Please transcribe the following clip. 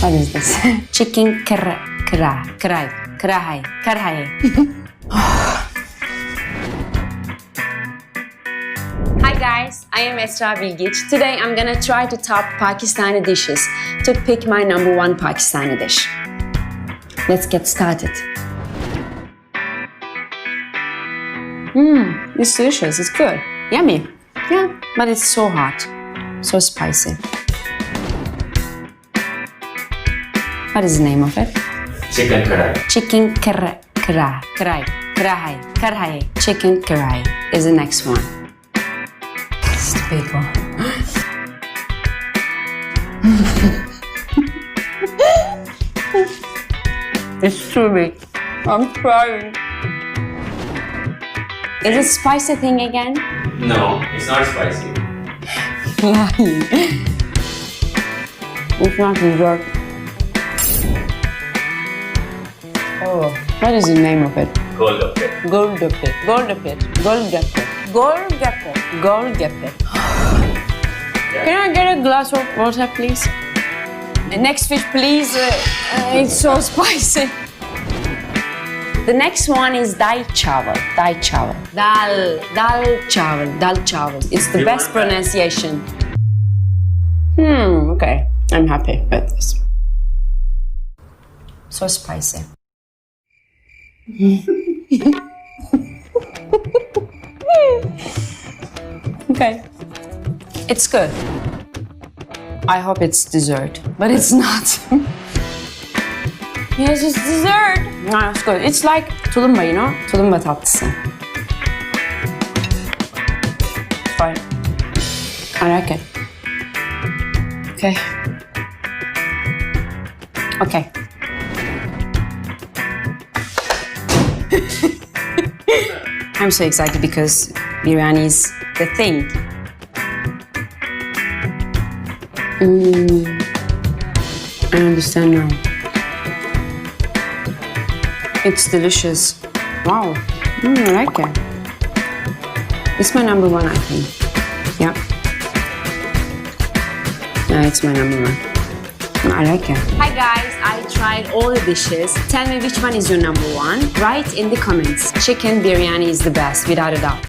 What is this? Chicken karahi. Hi guys, I am Esra Bilgic. Today I'm gonna try to top Pakistani dishes to pick my number one Pakistani dish. Let's get started. It's delicious, it's good. Yummy. Yeah, but it's so hot, so spicy. What is the name of it? Chicken karahi. Chicken karahi. Chicken karahi is the next one. It's the big one. It's too big. I'm crying. Is it spicy thing again? No, it's not spicy. Lying. It's not dessert. Oh, what is the name of it? Golgappe. Golgappe. Can I get a glass of water, please? The next fish, please. It's so spicy. The next one is dal chawal. Dal chawal. It's the best pronunciation. Okay. I'm happy with this. So spicy. Okay. It's good. I hope it's dessert, but it's not. Yes, it's dessert. No, it's good. It's like tulumba, you know? Tulumba tatlısı. It's fine. I like it. Okay. Okay. I'm so excited because biryani is the thing. I understand now. It's delicious. Wow. I like it. It's my number one, I think. Yeah. Yeah, it's my number one. I like it. Hi guys, I tried all the dishes. Tell me which one is your number one. Write in the comments. Chicken biryani is the best, without a doubt.